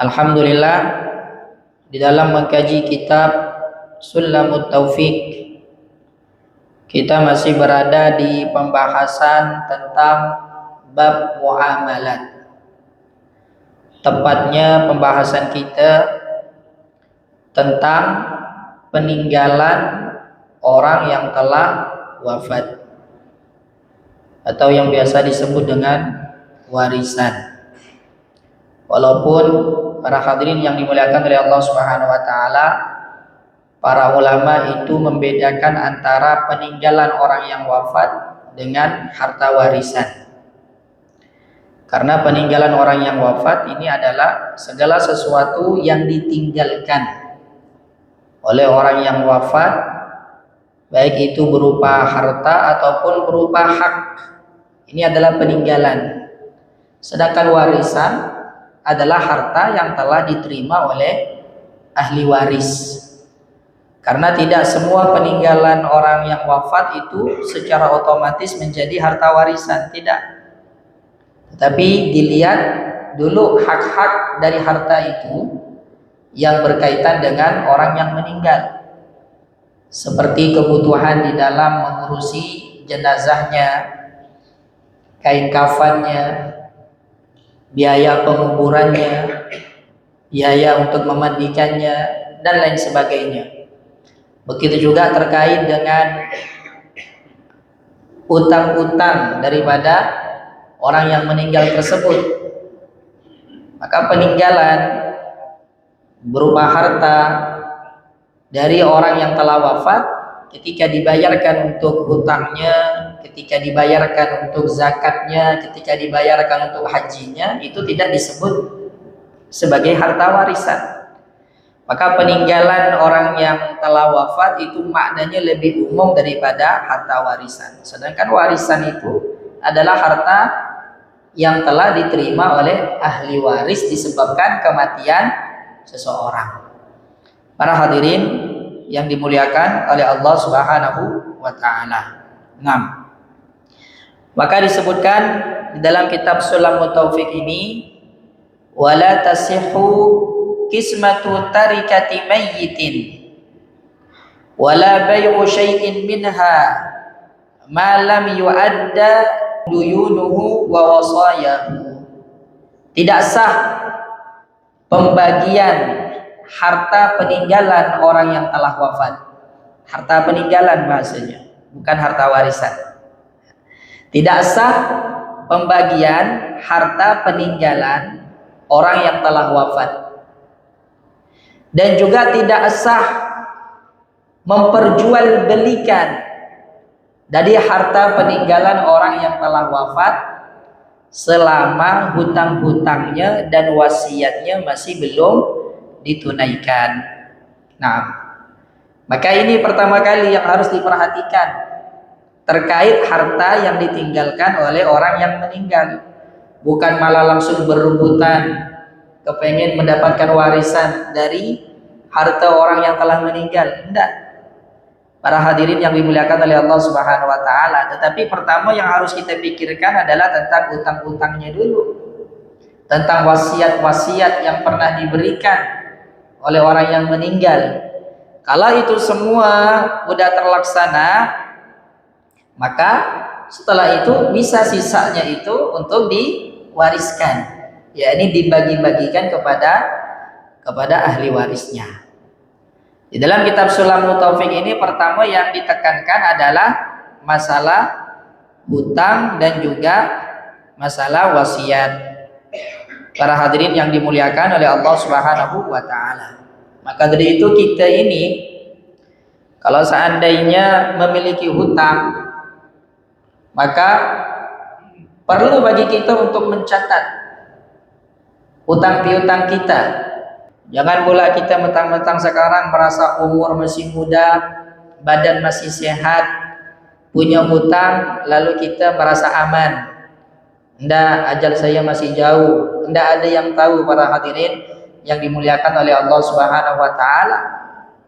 Alhamdulillah, di dalam mengkaji kitab Sulamut Taufik, kita masih berada di pembahasan tentang bab muamalat. Tepatnya pembahasan kita tentang peninggalan orang yang telah wafat atau yang biasa disebut dengan warisan. Walaupun para hadirin yang dimuliakan oleh Allah Subhanahu wa taala, para ulama itu membedakan antara peninggalan orang yang wafat dengan harta warisan. Karena peninggalan orang yang wafat ini adalah segala sesuatu yang ditinggalkan oleh orang yang wafat, baik itu berupa harta ataupun berupa hak. Ini adalah peninggalan. Sedangkan warisan adalah harta yang telah diterima oleh ahli waris. Karena tidak semua peninggalan orang yang wafat itu secara otomatis menjadi harta warisan, tidak. Tetapi dilihat dulu hak-hak dari harta itu yang berkaitan dengan orang yang meninggal. Seperti kebutuhan di dalam mengurusi jenazahnya, kain kafannya, biaya penguburannya, biaya untuk memandikannya, dan lain sebagainya. Begitu juga terkait dengan utang-utang daripada orang yang meninggal tersebut. Maka peninggalan berupa harta dari orang yang telah wafat, ketika dibayarkan untuk hutangnya, ketika dibayarkan untuk zakatnya, ketika dibayarkan untuk hajinya, itu tidak disebut sebagai harta warisan. Maka peninggalan orang yang telah wafat itu maknanya lebih umum daripada harta warisan. Sedangkan warisan itu adalah harta yang telah diterima oleh ahli waris disebabkan kematian seseorang. Para hadirin yang dimuliakan oleh Allah Subhanahu wa taala. 6. Maka disebutkan di dalam kitab Sulamut Taufik ini, wala tasihhu qismatu tarikati mayyitin wala bay'u syai'in minha ma lam yu'adda duyunuhu wa wasayahu. Tidak sah pembagian harta peninggalan orang yang telah wafat. Harta peninggalan bahasanya, bukan harta warisan. Tidak sah pembagian harta peninggalan orang yang telah wafat. Dan juga tidak sah memperjualbelikan dari harta peninggalan orang yang telah wafat selama hutang-hutangnya dan wasiatnya masih belum ditunaikan. Nah, maka ini pertama kali yang harus diperhatikan terkait harta yang ditinggalkan oleh orang yang meninggal. Bukan malah langsung berebutan kepengen mendapatkan warisan dari harta orang yang telah meninggal. Tidak. Para hadirin yang dimuliakan oleh Allah Subhanahu wa taala, tetapi pertama yang harus kita pikirkan adalah tentang utang-utangnya dulu. Tentang wasiat-wasiat yang pernah diberikan oleh orang yang meninggal. Kalau itu semua sudah terlaksana, maka setelah itu bisa sisanya itu untuk diwariskan. Ya, ini dibagi-bagikan kepada ahli warisnya. Di dalam kitab Sulamut Taufik ini pertama yang ditekankan adalah masalah hutang dan juga masalah wasiat. Para hadirin yang dimuliakan oleh Allah Subhanahu wa taala. Maka dari itu kita ini kalau seandainya memiliki hutang, maka perlu bagi kita untuk mencatat hutang piutang kita. Jangan pula kita mentang-mentang sekarang merasa umur masih muda, badan masih sehat, punya hutang, lalu kita merasa aman. Ndak, ajal saya masih jauh. Ndak ada yang tahu para hadirin yang dimuliakan oleh Allah Subhanahu wa taala.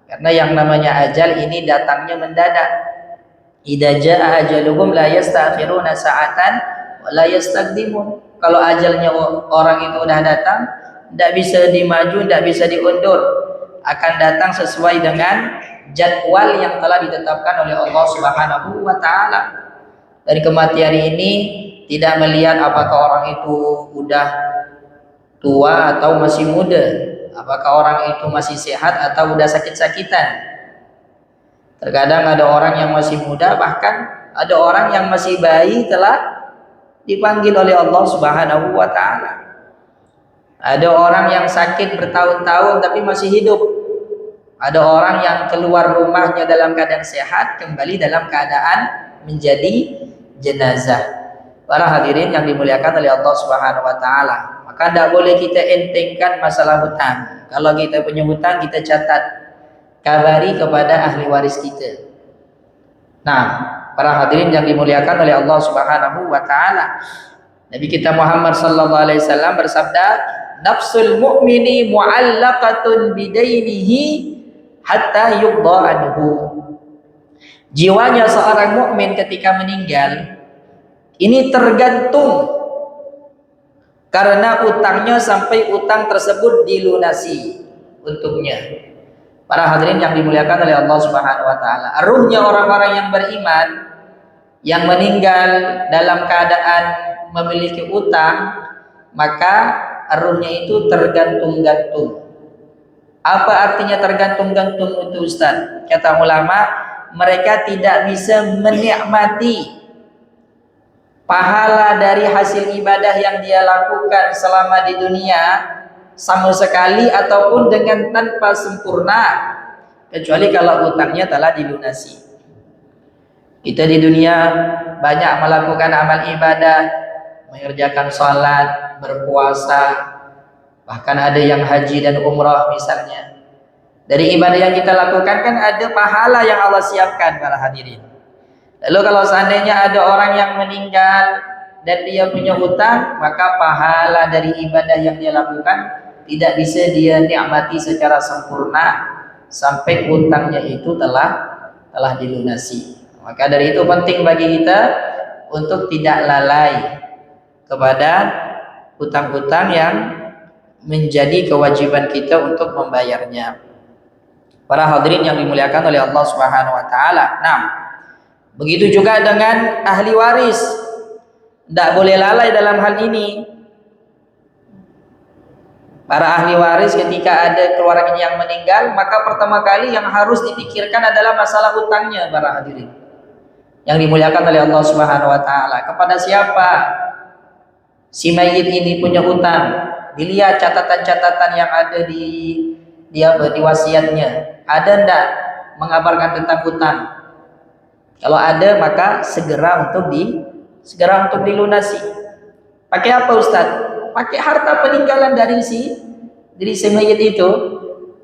Karena yang namanya ajal ini datangnya mendadak. Idza jaa ajaluhum la yastakhiruna sa'atan wa la yastaqdimun. Kalau ajalnya orang itu udah datang, tidak bisa dimaju, tidak bisa diundur, akan datang sesuai dengan jadwal yang telah ditetapkan oleh Allah Subhanahu wa taala. Dari kematian ini tidak melihat apakah orang itu udah tua atau masih muda, apakah orang itu masih sehat atau udah sakit-sakitan. Terkadang ada orang yang masih muda, bahkan ada orang yang masih bayi telah dipanggil oleh Allah Subhanahu wa taala. Ada orang yang sakit bertahun-tahun tapi masih hidup. Ada orang yang keluar rumahnya dalam keadaan sehat, kembali dalam keadaan menjadi jenazah. Para hadirin yang dimuliakan oleh Allah Subhanahu wa taala, maka tidak boleh kita entengkan masalah hutang. Kalau kita punya hutang, kita catat, kabari kepada ahli waris kita. Nah, para hadirin yang dimuliakan oleh Allah Subhanahu wa taala, Nabi kita Muhammad sallallahu alaihi wasallam bersabda, nafsul mu'mini mu'allaqatun bidainihi hatta yuqda anhu. Jiwanya seorang mukmin ketika meninggal ini tergantung karena utangnya sampai utang tersebut dilunasi untuknya. Para hadirin yang dimuliakan oleh Allah Subhanahu wa taala, ruhnya orang-orang yang beriman yang meninggal dalam keadaan memiliki utang, maka ruhnya itu tergantung-gantung. Apa artinya tergantung-gantung itu, Ustaz? Kata ulama, mereka tidak bisa menikmati pahala dari hasil ibadah yang dia lakukan selama di dunia sama sekali ataupun dengan tanpa sempurna, kecuali kalau utangnya telah dilunasi. Kita di dunia banyak melakukan amal ibadah, mengerjakan salat, berpuasa, bahkan ada yang haji dan umrah misalnya. Dari ibadah yang kita lakukan kan ada pahala yang Allah siapkan, para hadirin. Lalu kalau seandainya ada orang yang meninggal dan dia punya hutang, maka pahala dari ibadah yang dia lakukan tidak bisa dia nikmati secara sempurna sampai hutangnya itu telah dilunasi. Maka dari itu penting bagi kita untuk tidak lalai kepada hutang-hutang yang menjadi kewajiban kita untuk membayarnya. Para hadirin yang dimuliakan oleh Allah Subhanahu wa taala. Nah, begitu juga dengan ahli waris. Tidak boleh lalai dalam hal ini. Para ahli waris ketika ada keluarganya yang meninggal, maka pertama kali yang harus dipikirkan adalah masalah hutangnya, para hadirin yang dimuliakan oleh Allah Subhanahu wa taala. Kepada siapa si mayit ini punya hutang? Dilihat catatan-catatan yang ada di wasiatnya. Ada enggak mengabarkan tentang hutang? Kalau ada, maka segera untuk dilunasi. Pakai apa, Ustaz? Pakai harta peninggalan dari si mayit itu.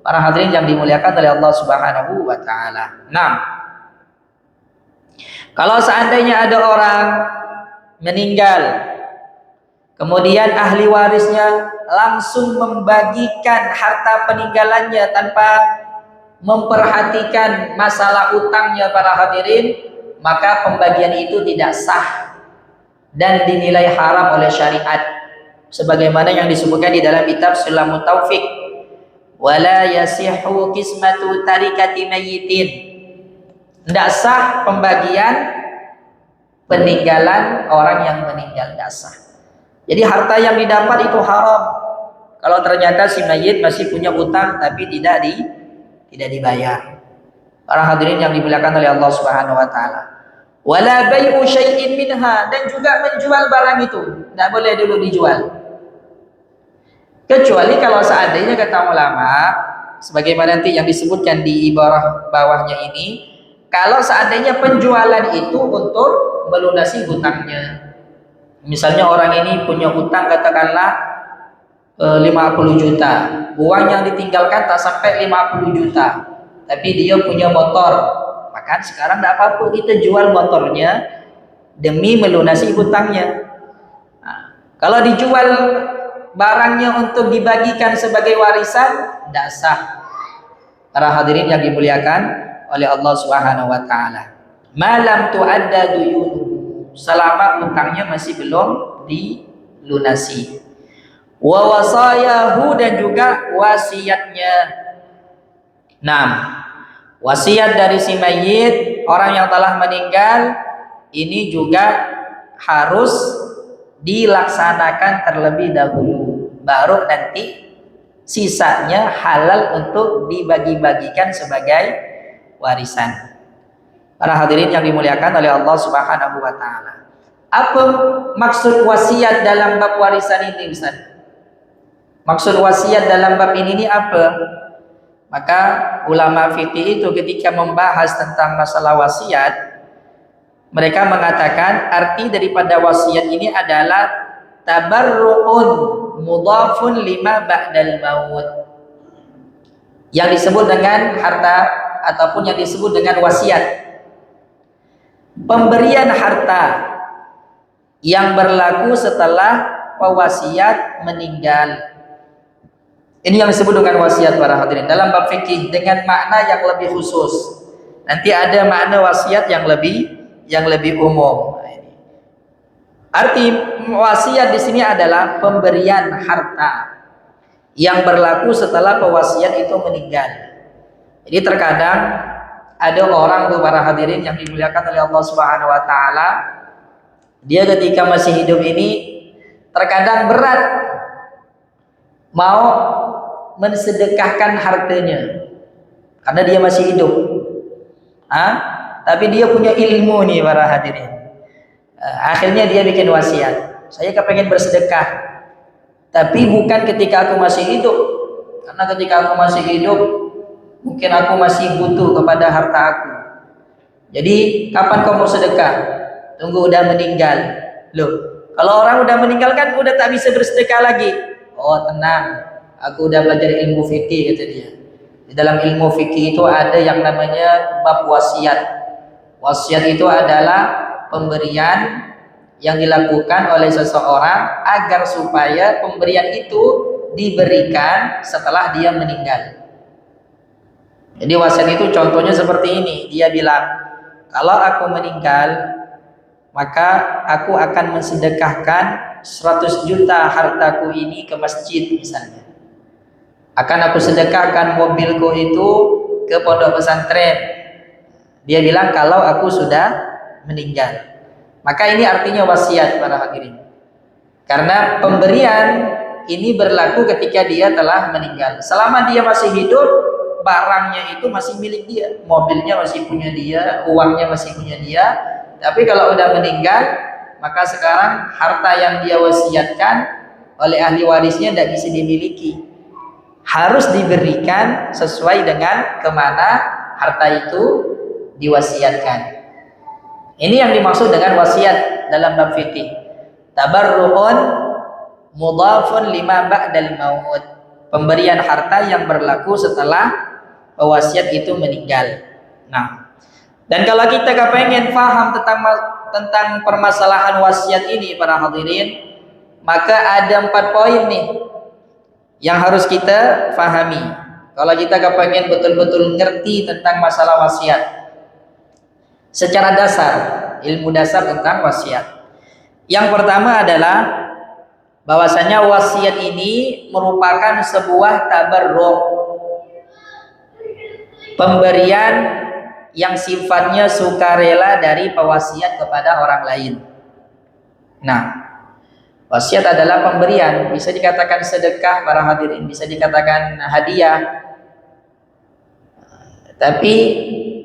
Para hadirin yang dimuliakan oleh Allah Subhanahu wa taala. Nah, kalau seandainya ada orang meninggal, kemudian ahli warisnya langsung membagikan harta peninggalannya tanpa memperhatikan masalah utangnya, para hadirin, maka pembagian itu tidak sah dan dinilai haram oleh syariat, sebagaimana yang disebutkan di dalam kitab Sulamut Taufiq, wala yasihu qismatu tarikati mayyitin. Tidak sah pembagian peninggalan orang yang meninggal, tidak sah. Jadi harta yang didapat itu haram kalau ternyata si mayit masih punya utang tapi tidak dibayar. Para hadirin yang dimuliakan oleh Allah Subhanahu wa taala. Wala bai'u syai'in minha, dan juga menjual barang itu tidak boleh dulu dijual. Kecuali kalau seandainya kata ulama, sebagaimana nanti yang disebutkan di ibarah bawahnya ini, kalau seandainya penjualan itu untuk melunasi hutangnya. Misalnya orang ini punya hutang katakanlah 50 juta, uang yang ditinggalkan tak sampai 50 juta, tapi dia punya motor, maka sekarang tidak apa-apa kita jual motornya demi melunasi hutangnya. Nah, kalau dijual barangnya untuk dibagikan sebagai warisan, tidak sah. Para hadirin yang dimuliakan oleh Allah Subhanahu wa taala. Malam tu'adda duyunuhu, selama utangnya masih belum dilunasi. wa wasayahu, dan juga wasiatnya. Nah, wasiat dari si mayit, orang yang telah meninggal, ini juga harus dilaksanakan terlebih dahulu, baru nanti sisanya halal untuk dibagi-bagikan sebagai warisan. Para hadirin yang dimuliakan oleh Allah Subhanahu wa taala. Apa maksud wasiat dalam bab warisan ini, Ustaz? Maksud wasiat dalam bab ini apa? Maka ulama fikih itu ketika membahas tentang masalah wasiat, mereka mengatakan arti daripada wasiat ini adalah tabarru'un mudhafun lima ba'dal maut. Yang disebut dengan harta ataupun yang disebut dengan wasiat, pemberian harta yang berlaku setelah pewasiat meninggal. Ini yang disebut dengan wasiat para hadirin dalam bab fikih dengan makna yang lebih khusus. Nanti ada makna wasiat yang lebih umum. Arti wasiat di sini adalah pemberian harta yang berlaku setelah pewasiat itu meninggal. Jadi terkadang ada orang tuh para hadirin yang dimuliakan oleh Allah Subhanahu wa taala, dia ketika masih hidup ini terkadang berat mau mensedekahkan hartanya karena dia masih hidup. Tapi dia punya ilmu nih para hadirin. Akhirnya dia bikin wasiat. Saya kepengen bersedekah, tapi bukan ketika aku masih hidup. Karena ketika aku masih hidup, mungkin aku masih butuh kepada harta aku. Jadi kapan kau mau sedekah? Tunggu udah meninggal. Loh, kalau orang udah meninggal kan udah tak bisa bersedekah lagi. Oh tenang, aku udah belajar ilmu fikih, kata dia. Di dalam ilmu fikih itu ada yang namanya bab wasiat. Wasiat itu adalah pemberian yang dilakukan oleh seseorang agar supaya pemberian itu diberikan setelah dia meninggal. Jadi wasiat itu contohnya seperti ini. Dia bilang, kalau aku meninggal, maka aku akan mensedekahkan 100 juta hartaku ini ke masjid misalnya. Akan aku sedekahkan mobilku itu ke pondok pesantren. Dia bilang kalau aku sudah meninggal. Maka ini artinya wasiat para hadirin. Karena pemberian ini berlaku ketika dia telah meninggal. Selama dia masih hidup, barangnya itu masih milik dia, mobilnya masih punya dia, uangnya masih punya dia. Tapi kalau udah meninggal, maka sekarang harta yang dia wasiatkan oleh ahli warisnya tidak bisa dimiliki, harus diberikan sesuai dengan kemana harta itu diwasiatkan. Ini yang dimaksud dengan wasiat dalam bab fikih. Tabarru'un mudhafun lima ba'dal maut. Pemberian harta yang berlaku setelah pewasiat itu meninggal. Nah, dan kalau kita kepengen paham tentang permasalahan wasiat ini para hadirin, maka ada 4 poin nih yang harus kita pahami. Kalau kita kepengen betul-betul ngerti tentang masalah wasiat secara dasar, ilmu dasar tentang wasiat. Yang pertama adalah bahwasanya wasiat ini merupakan sebuah tabarruk, pemberian yang sifatnya sukarela dari pewasiat kepada orang lain. Nah, wasiat adalah pemberian, bisa dikatakan sedekah para hadirin, bisa dikatakan hadiah, tapi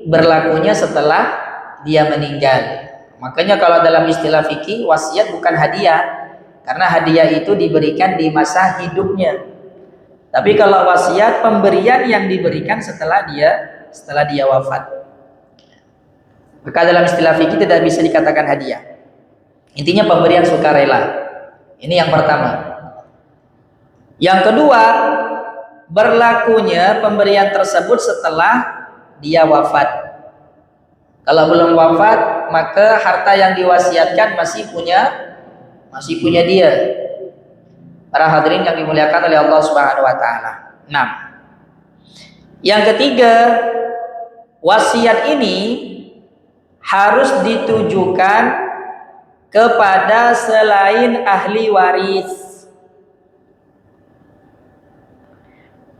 berlakunya setelah dia meninggal. Makanya kalau dalam istilah fikih, wasiat bukan hadiah, karena hadiah itu diberikan di masa hidupnya. Tapi kalau wasiat, pemberian yang diberikan setelah dia wafat. Maka dalam istilah fikih tidak bisa dikatakan hadiah. Intinya pemberian sukarela. Ini yang pertama. Yang kedua, berlakunya pemberian tersebut setelah dia wafat. Kalau belum wafat, maka harta yang diwasiatkan masih punya dia. Para hadirin yang dimuliakan oleh Allah Subhanahu wa taala. Nah, yang ketiga, wasiat ini harus ditujukan kepada selain ahli waris.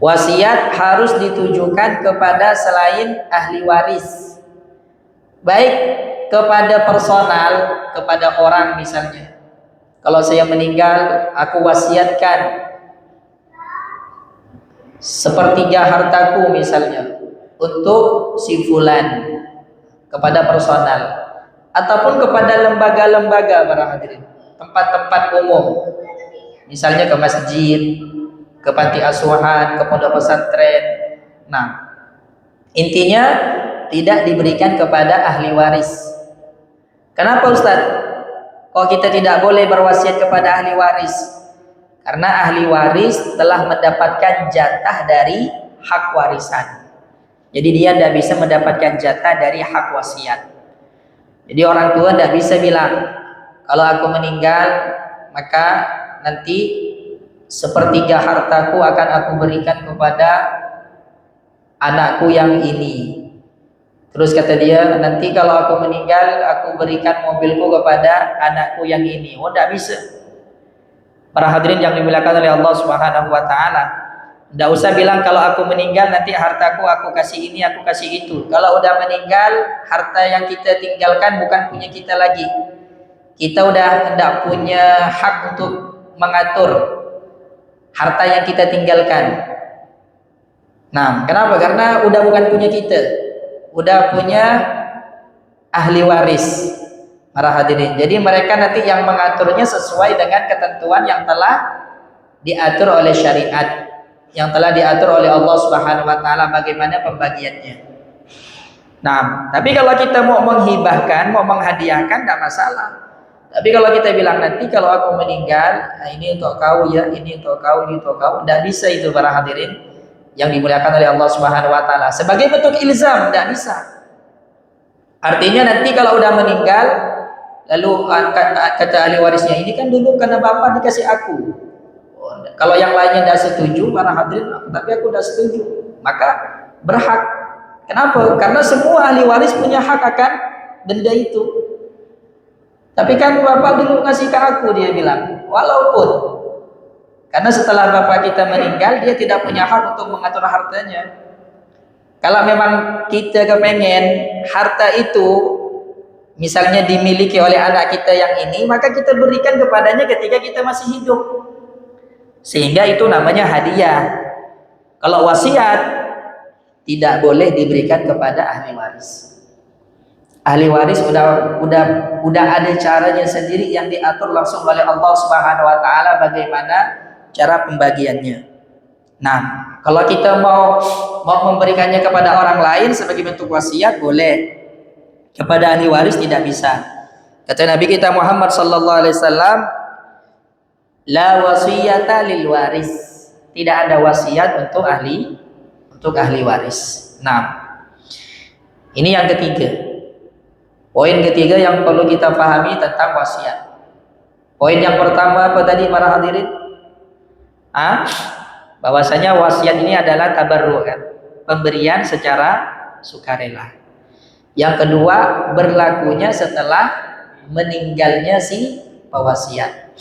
Wasiat harus ditujukan kepada selain ahli waris, baik kepada personal, kepada orang misalnya. Kalau saya meninggal, aku wasiatkan sepertiga hartaku misalnya untuk si fulan, kepada personal, ataupun kepada lembaga-lembaga para hadirin, tempat-tempat umum, misalnya ke masjid, ke panti asuhan, ke pondok pesantren. Nah, intinya tidak diberikan kepada ahli waris. Kenapa Ustaz? Kok kita tidak boleh berwasiat kepada ahli waris? Karena ahli waris telah mendapatkan jatah dari hak warisan. Jadi dia tidak bisa mendapatkan jatah dari hak wasiat. Jadi orang tua tidak bisa bilang, kalau aku meninggal maka nanti sepertiga hartaku akan aku berikan kepada anakku yang ini. Terus kata dia, nanti kalau aku meninggal, aku berikan mobilku kepada anakku yang ini. Oh, tidak bisa. Para hadirin yang dimuliakan oleh Allah Subhanahu wa taala, tidak usah bilang kalau aku meninggal nanti hartaku aku kasih ini, aku kasih itu. Kalau udah meninggal, harta yang kita tinggalkan bukan punya kita lagi. Kita udah tidak punya hak untuk mengatur harta yang kita tinggalkan. Nah, kenapa? Karena udah bukan punya kita, udah punya ahli waris, para hadirin. Jadi mereka nanti yang mengaturnya sesuai dengan ketentuan yang telah diatur oleh syariat, yang telah diatur oleh Allah Subhanahu wa taala bagaimana pembagiannya. Nah, tapi kalau kita mau menghibahkan, mau menghadiahkan, tidak masalah. Tapi kalau kita bilang nanti kalau aku meninggal, nah ini untuk kau ya, ini untuk kau, ini untuk kau, tidak bisa itu para hadirin yang dimuliakan oleh Allah Subhanahu wa taala. Sebagai bentuk ilzam tidak bisa. Artinya nanti kalau udah meninggal, lalu kata ahli warisnya, ini kan dulu karena bapak dikasih aku. Kalau yang lainnya tidak setuju, para hadirin, tapi aku tidak setuju, maka berhak. Kenapa? Karena semua ahli waris punya hak akan benda itu. Tapi kan bapak dulu ngasih ke aku, dia bilang. Walaupun karena setelah bapak kita meninggal, dia tidak punya hak untuk mengatur hartanya. Kalau memang kita kepengen harta itu misalnya dimiliki oleh anak kita yang ini, maka kita berikan kepadanya ketika kita masih hidup. Sehingga itu namanya hadiah. Kalau wasiat tidak boleh diberikan kepada ahli waris. Ahli waris udah ada caranya sendiri yang diatur langsung oleh Allah Subhanahu wa taala bagaimana cara pembagiannya. Nah, kalau kita mau memberikannya kepada orang lain sebagai bentuk wasiat boleh. Kepada ahli waris tidak bisa. Kata Nabi kita Muhammad sallallahu alaihi wasallam, la wasiyata lil waris. Tidak ada wasiat untuk ahli waris. Nah, ini yang ketiga. Poin ketiga yang perlu kita pahami tentang wasiat. Poin yang pertama apa tadi para hadirin? Bahwasanya wasiat ini adalah tabarruk, kan? Pemberian secara sukarela. Yang kedua, berlakunya setelah meninggalnya si pewasiat.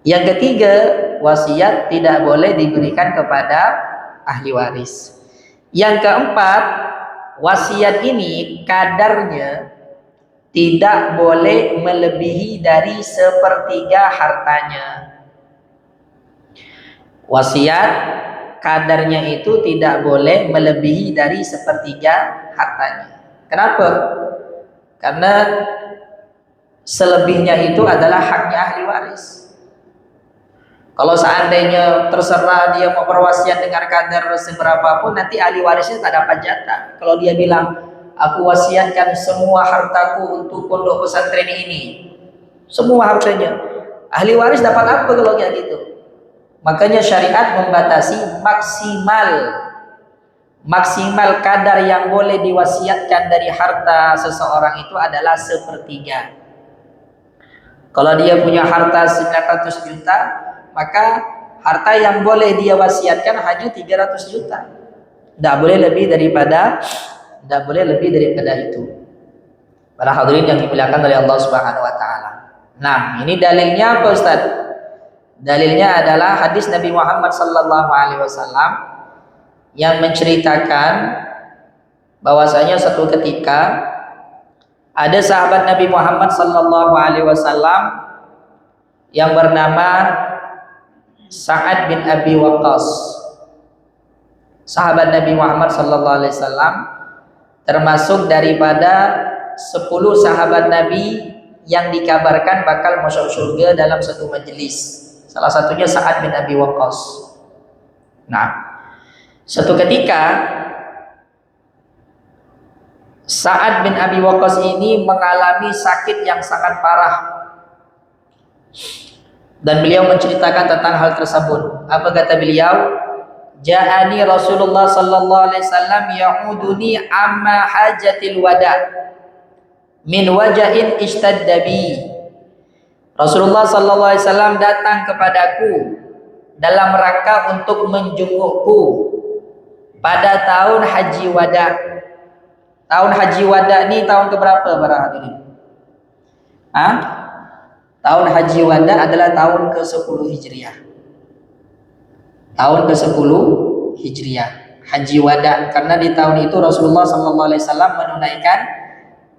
Yang ketiga, wasiat tidak boleh diberikan kepada ahli waris. Yang keempat, wasiat ini kadarnya tidak boleh melebihi dari sepertiga hartanya. Wasiat kadarnya itu tidak boleh melebihi dari sepertiga hartanya. Kenapa? Karena selebihnya itu adalah haknya ahli waris. Kalau seandainya terserah dia mau berwasiat dengan kadar seberapapun, nanti ahli warisnya tak dapat jatah. Kalau dia bilang, aku wasiatkan semua hartaku untuk pondok pesantren ini, semua hartanya, ahli waris dapat apa kalau kayak gitu? Makanya syariat membatasi maksimal kadar yang boleh diwasiatkan dari harta seseorang itu adalah sepertiga. Kalau dia punya harta 900 juta, maka harta yang boleh dia wasiatkan hanya 300 juta. Tidak boleh lebih daripada itu. Para hadirin yang dimuliakan oleh Allah Subhanahu wa taala. Nah, ini dalilnya apa Ustaz? Dalilnya adalah hadis Nabi Muhammad sallallahu alaihi wasallam yang menceritakan bahwasanya satu ketika ada sahabat Nabi Muhammad sallallahu alaihi wasallam yang bernama Sa'ad bin Abi Waqqas. Sahabat Nabi Muhammad sallallahu alaihi wasallam termasuk daripada 10 sahabat Nabi yang dikabarkan bakal masuk surga dalam satu majelis. Salah satunya Sa'ad bin Abi Waqqas. Nah, suatu ketika Sa'ad bin Abi Waqqas ini mengalami sakit yang sangat parah, dan beliau menceritakan tentang hal tersebut. Apa kata beliau? Ja'ani Rasulullah sallallahu alaihi wasallam ya'uduni amma hajatil wada min wajahin ishtadda bi. Rasulullah sallallahu alaihi wasallam datang kepadaku dalam rangka untuk menjengukku pada tahun Haji Wada. Tahun Haji Wada ini tahun keberapa para hadirin? Tahun Haji Wada adalah tahun ke-10 Hijriah. Tahun ke-10 Hijriah, Haji Wada, karena di tahun itu Rasulullah SAW menunaikan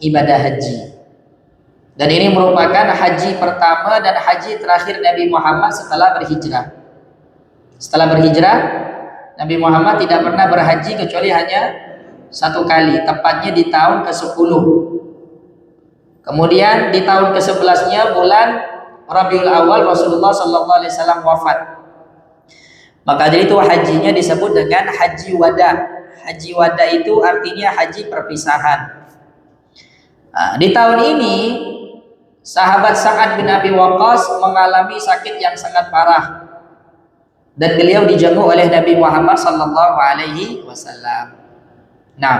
ibadah haji. Dan ini merupakan haji pertama dan haji terakhir Nabi Muhammad setelah berhijrah. Setelah berhijrah, Nabi Muhammad tidak pernah berhaji kecuali hanya satu kali, tepatnya di tahun ke-10. Kemudian di tahun ke-11-nya bulan Rabiul Awal Rasulullah SAW wafat. Maka dari itu hajinya disebut dengan Haji Wada. Haji Wada itu artinya haji perpisahan. Di tahun ini sahabat Sa'ad bin Abi Waqqas mengalami sakit yang sangat parah, dan beliau dijenguk oleh Nabi Muhammad sallallahu alaihi wasallam. Nah,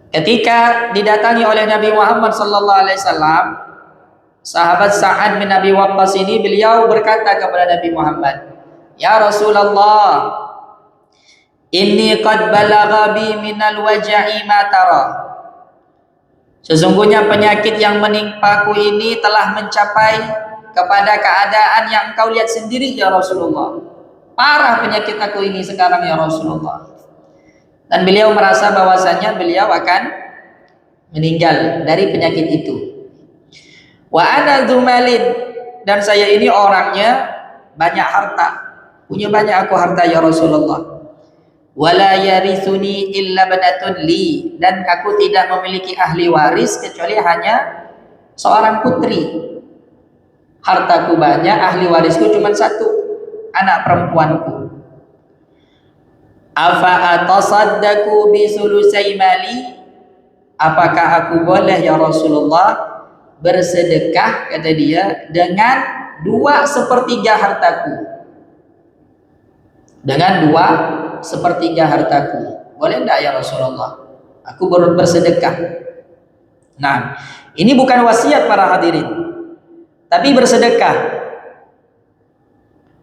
ketika didatangi oleh Nabi Muhammad sallallahu alaihi wasallam, sahabat Sa'ad bin Abi Waqqas ini beliau berkata kepada Nabi Muhammad, "Ya Rasulullah, inni qad balagha bi minal waja'i ma tara." Sesungguhnya penyakit yang menimpaku ini telah mencapai kepada keadaan yang engkau lihat sendiri ya Rasulullah. Parah penyakit aku ini sekarang ya Rasulullah. Dan beliau merasa bahwasanya beliau akan meninggal dari penyakit itu. Wa ana dzumalin, dan saya ini orangnya banyak harta, punya banyak aku harta ya Rasulullah. Wala yarithuni illa banatun li, dan aku tidak memiliki ahli waris kecuali hanya seorang putri. Hartaku banyak, ahli warisku cuma satu, anak perempuanku. Afa atasaddaqu bi sulusai mali, apakah aku boleh ya Rasulullah bersedekah, kata dia, dengan 2/3 hartaku? Dengan 2/3 hartaku, boleh enggak ya Rasulullah aku bersedekah? Nah, ini bukan wasiat para hadirin, tapi bersedekah.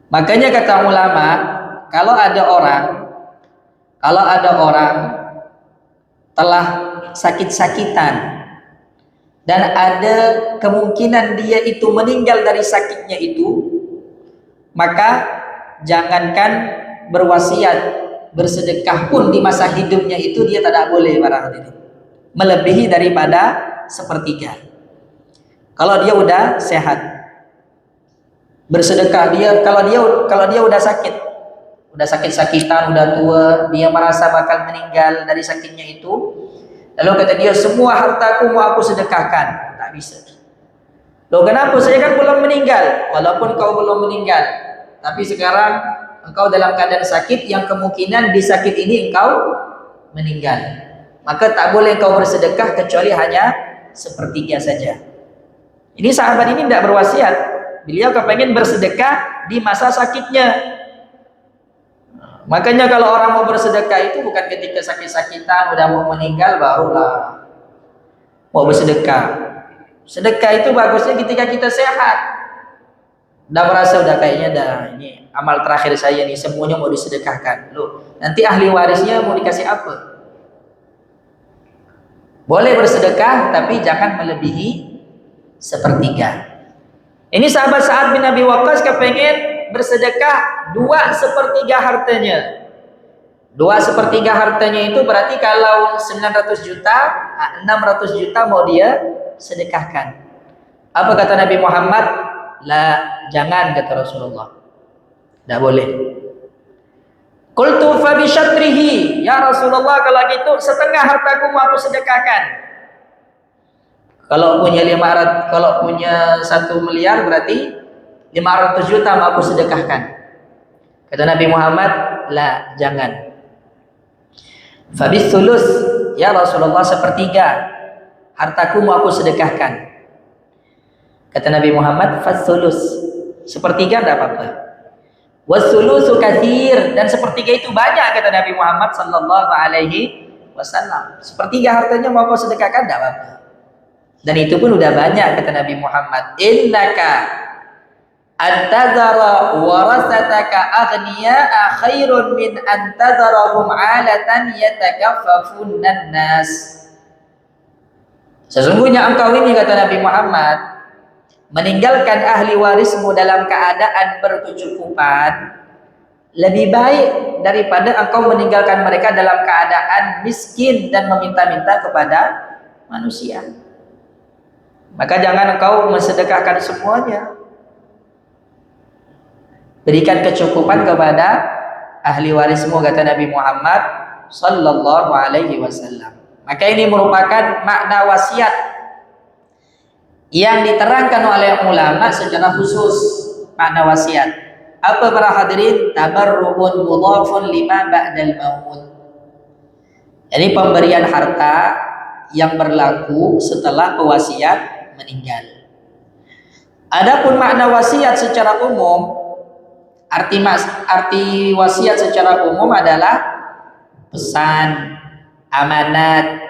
Makanya kata ulama, kalau ada orang telah sakit-sakitan dan ada kemungkinan dia itu meninggal dari sakitnya itu, maka jangankan berwasiat, bersedekah pun di masa hidupnya itu dia tidak boleh para hadirin, melebihi daripada 1/3. Kalau dia udah sehat, bersedekah dia, kalau dia udah sakit-sakitan, udah tua, dia merasa bakal meninggal dari sakitnya itu, lalu kata dia, semua hartaku mau aku sedekahkan, tak bisa. Loh, kenapa? Saya kan belum meninggal. Walaupun kau belum meninggal, tapi sekarang engkau dalam keadaan sakit yang kemungkinan di sakit ini engkau meninggal, maka tak boleh engkau bersedekah kecuali hanya 1/3 saja. Ini sahabat ini tidak berwasiat, beliau kepengen bersedekah di masa sakitnya. Makanya kalau orang mau bersedekah itu bukan ketika sakit-sakitan udah mau meninggal barulah mau bersedekah. Sedekah itu bagusnya ketika kita sehat, udah merasa udah kayaknya ini amal terakhir saya nih, semuanya mau disedekahkan. Loh, nanti ahli warisnya mau dikasih apa? Boleh bersedekah tapi jangan melebihi 1/3. Ini sahabat Sa'ad bin Abi Waqqas kepengen bersedekah 2/3 hartanya. 2/3 hartanya itu berarti kalau 900 juta, 600 juta mau dia sedekahkan. Apa kata Nabi Muhammad? La, jangan, kata Rasulullah. Tidak boleh. Qultu fa bi syatrihi, ya Rasulullah, kalau gitu setengah hartaku mau aku sedekahkan. Kalau punya 500, kalau punya 1 miliar berarti 500 juta mau aku sedekahkan. Kata Nabi Muhammad, la, jangan. Fa bis sulus, ya Rasulullah, 1/3 hartaku mau aku sedekahkan. Kata Nabi Muhammad, fasulus, 1/3 tidak apa-apa. Wasulusu katsir, dan 1/3 itu banyak, kata Nabi Muhammad sallallahu alaihi wasallam. 1/3 hartanya mau kau sedekahkan, tidak apa-apa. Dan itu pun udah banyak, kata Nabi Muhammad. Innaka antazara warasataka aghniya'a khairun min antazarahum 'alatan yatakaffafun nas. Sesungguhnya engkau ini, kata Nabi Muhammad, meninggalkan ahli warismu dalam keadaan berkecukupan lebih baik daripada engkau meninggalkan mereka dalam keadaan miskin dan meminta-minta kepada manusia. Maka jangan engkau mensedekahkan semuanya. Berikan kecukupan kepada ahli warismu, kata Nabi Muhammad sallallahu alaihi wasallam. Maka ini merupakan makna wasiat yang diterangkan oleh ulama secara khusus. Makna wasiat apa para hadirin? Tabarru'un mudhafun lima ba'dal maut. Jadi pemberian harta yang berlaku setelah pewasiat meninggal. Adapun makna wasiat secara umum, arti wasiat secara umum adalah pesan, amanat,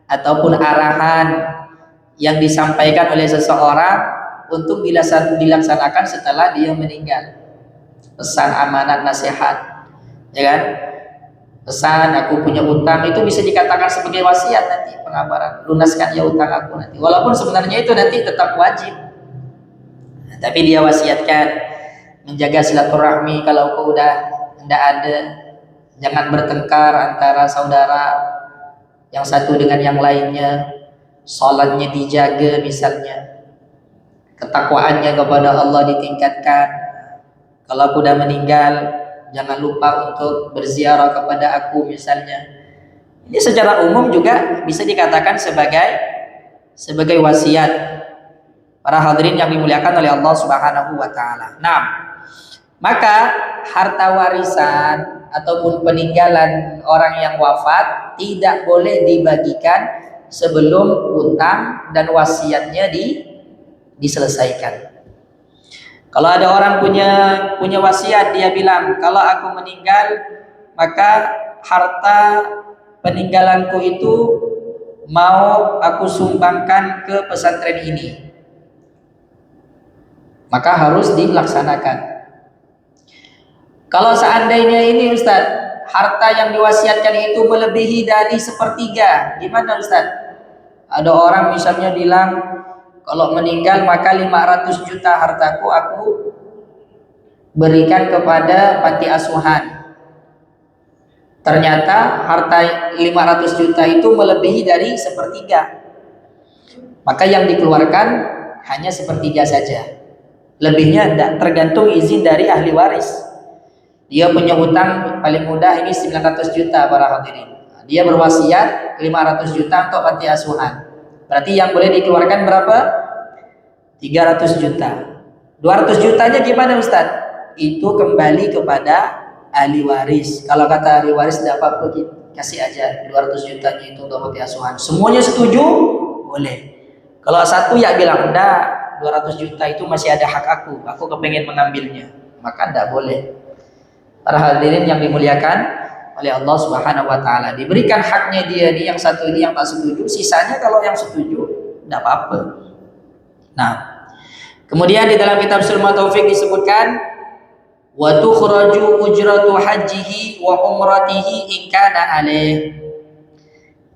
ataupun arahan yang disampaikan oleh seseorang untuk dilaksanakan setelah dia meninggal. Pesan, amanat, nasihat, ya kan? Pesan, aku punya utang, itu bisa dikatakan sebagai wasiat nanti, pengabaran, lunaskan ya utang aku nanti. Walaupun sebenarnya itu nanti tetap wajib, tapi dia wasiatkan menjaga silaturahmi. Kalau kau udah tidak ada, jangan bertengkar antara saudara yang satu dengan yang lainnya. Salatnya dijaga misalnya, ketakwaannya kepada Allah ditingkatkan. Kalau aku udah meninggal, jangan lupa untuk berziarah kepada aku misalnya. Ini secara umum juga bisa dikatakan sebagai wasiat. Para hadirin yang dimuliakan oleh Allah Subhanahu wa taala. Nah, maka harta warisan ataupun peninggalan orang yang wafat tidak boleh dibagikan sebelum utang dan wasiatnya diselesaikan. Kalau ada orang punya wasiat, dia bilang, kalau aku meninggal maka harta peninggalanku itu mau aku sumbangkan ke pesantren ini, maka harus dilaksanakan. Kalau seandainya ini Ustaz, harta yang diwasiatkan itu melebihi dari 1/3, gimana Ustaz? Ada orang misalnya bilang, kalau meninggal maka 500 juta hartaku aku berikan kepada panti asuhan. Ternyata harta 500 juta itu melebihi dari 1/3. Maka yang dikeluarkan hanya 1/3 saja. Lebihnya tidak, tergantung izin dari ahli waris. Dia punya hutang paling mudah ini 900 juta para hadirin. Dia berwasiat 500 juta untuk panti asuhan. Berarti yang boleh dikeluarkan berapa? 300 juta. 200 jutanya gimana Ustaz? Itu kembali kepada ahli waris. Kalau kata ahli waris tidak apa-apa, kasih aja 200 jutanya itu untuk panti asuhan. Semuanya setuju? Boleh. Kalau satu ya bilang, enggak, 200 juta itu masih ada hak aku kepengen mengambilnya. Maka enggak boleh. Para hadirin yang dimuliakan oleh Allah Subhanahu wa taala, diberikan haknya dia nih, yang satu ini yang tak setuju, sisanya kalau yang setuju tidak apa-apa. Nah, kemudian di dalam kitab Sulma Taufik disebutkan wa tukhraju ujratu hajjihi wa umratihi in kana alaih,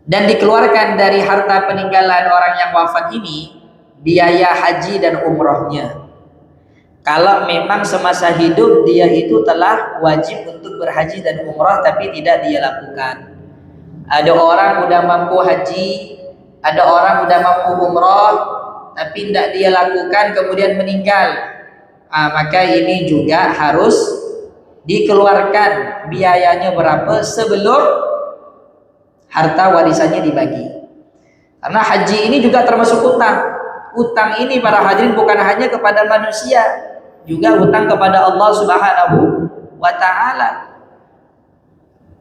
dan dikeluarkan dari harta peninggalan orang yang wafat ini biaya haji dan umrohnya. Kalau memang semasa hidup dia itu telah wajib untuk berhaji dan umrah tapi tidak dia lakukan. Ada orang udah mampu haji, ada orang udah mampu umrah tapi tidak dia lakukan kemudian meninggal. Maka ini juga harus dikeluarkan biayanya berapa sebelum harta warisannya dibagi. Karena haji ini juga termasuk utang. Utang ini para hadirin bukan hanya kepada manusia, juga hutang kepada Allah Subhanahu wa taala.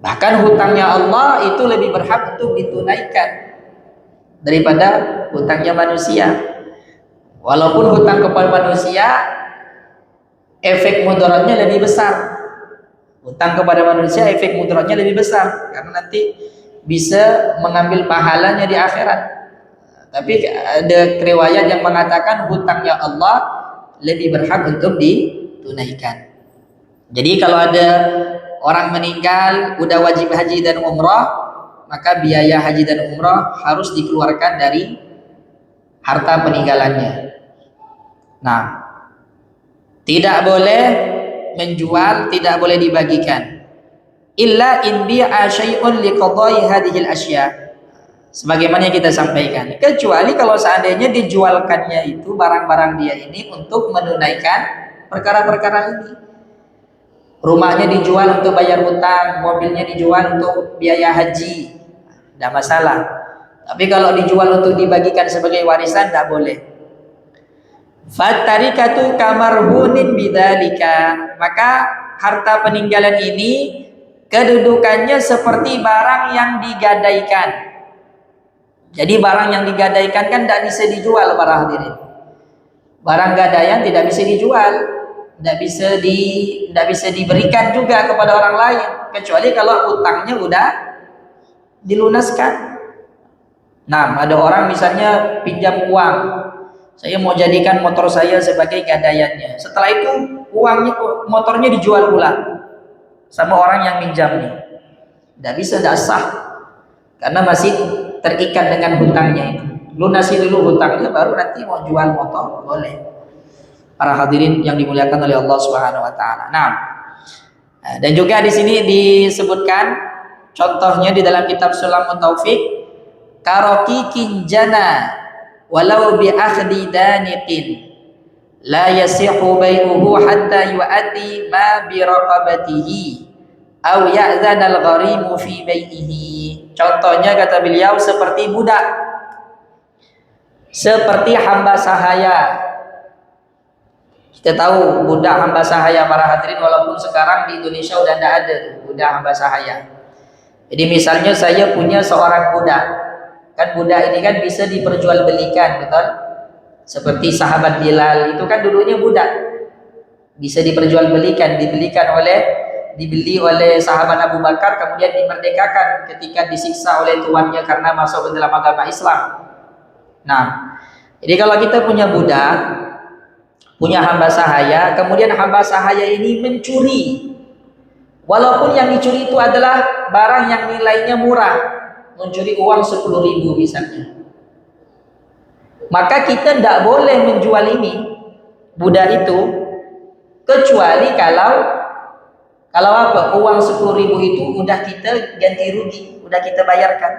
Bahkan hutangnya Allah itu lebih berhak untuk ditunaikan daripada hutangnya manusia. Walaupun hutang kepada manusia efek mudaratnya lebih besar. Hutang kepada manusia efek mudaratnya lebih besar karena nanti bisa mengambil pahalanya di akhirat. Tapi ada riwayat yang mengatakan hutangnya Allah lebih berhak untuk ditunaikan. Jadi kalau ada orang meninggal udah wajib haji dan umrah, maka biaya haji dan umrah harus dikeluarkan dari harta peninggalannya. Nah, tidak boleh menjual, tidak boleh dibagikan. Illa in bi'a syai'un liqada'i hadhil asya. Sebagaimana yang kita sampaikan. Kecuali kalau seandainya dijualkannya itu barang-barang dia ini untuk menunaikan perkara-perkara ini. Rumahnya dijual untuk bayar hutang, mobilnya dijual untuk biaya haji, tidak masalah. Tapi kalau dijual untuk dibagikan sebagai warisan, tidak boleh. Fatarikatu kamarhunin bidzalika. Maka harta peninggalan ini kedudukannya seperti barang yang digadaikan. Jadi barang yang digadaikan kan tidak bisa dijual para hadirin. Barang gadaian tidak bisa dijual, tidak bisa diberikan juga kepada orang lain kecuali kalau utangnya udah dilunaskan. Nah, ada orang misalnya pinjam uang, saya mau jadikan motor saya sebagai gadaiannya. Setelah itu motornya dijual pula sama orang yang minjamnya. Tidak bisa, tidak sah karena masih terikat dengan hutangnya itu. Lunasi dulu hutangnya baru nanti mau jual motor boleh. Para hadirin yang dimuliakan oleh Allah Subhanahu wa taala. Nah, dan juga di sini disebutkan contohnya di dalam kitab Sulamun Taufik, karoki kinjana walau bi akhdi daniqin la yasihu bai'uhu hatta yu'addi ma bi raqabatihi aw ya'zana al-gharimu fi bai'ihi. Contohnya kata beliau seperti budak, seperti hamba sahaya. Kita tahu budak hamba sahaya para hadirin, walaupun sekarang di Indonesia udah tidak ada budak hamba sahaya. Jadi misalnya saya punya seorang budak, kan budak ini kan bisa diperjualbelikan, betul? Seperti sahabat Bilal itu kan dulunya budak, bisa diperjualbelikan, dibeli oleh sahabat Abu Bakar, kemudian dimerdekakan ketika disiksa oleh tuannya karena masuk ke dalam agama Islam. Nah, jadi kalau kita punya budak, punya hamba sahaya, kemudian hamba sahaya ini mencuri, walaupun yang dicuri itu adalah barang yang nilainya murah, mencuri uang 10.000 misalnya, maka kita tidak boleh menjual ini budak itu kecuali kalau apa? Uang 10.000 itu udah kita ganti rugi, udah kita bayarkan.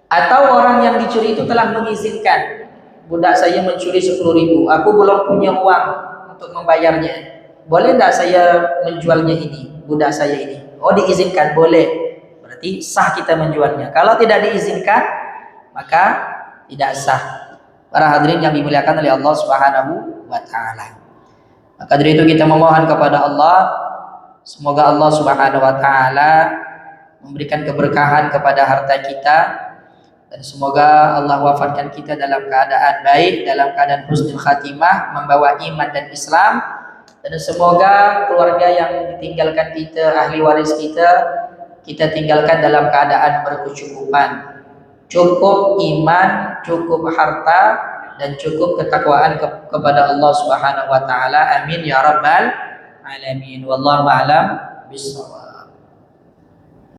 Atau orang yang dicuri itu telah mengizinkan, budak saya mencuri 10.000, aku belum punya uang untuk membayarnya. Boleh tidak saya menjualnya ini, budak saya ini? Oh, diizinkan, boleh. Berarti sah kita menjualnya. Kalau tidak diizinkan, maka tidak sah. Para hadirin yang dimuliakan oleh Allah Subhanahu wa taala. Maka dari itu kita memohon kepada Allah, semoga Allah Subhanahu wa taala memberikan keberkahan kepada harta kita, dan semoga Allah wafatkan kita dalam keadaan baik, dalam keadaan husnul khatimah, membawa iman dan Islam, dan semoga keluarga yang ditinggalkan kita, ahli waris kita tinggalkan dalam keadaan berkecukupan, cukup iman, cukup harta, dan cukup ketakwaan kepada Allah Subhanahu wa taala. Amin ya rabbal alamin. Wallahu a'lam bishawab.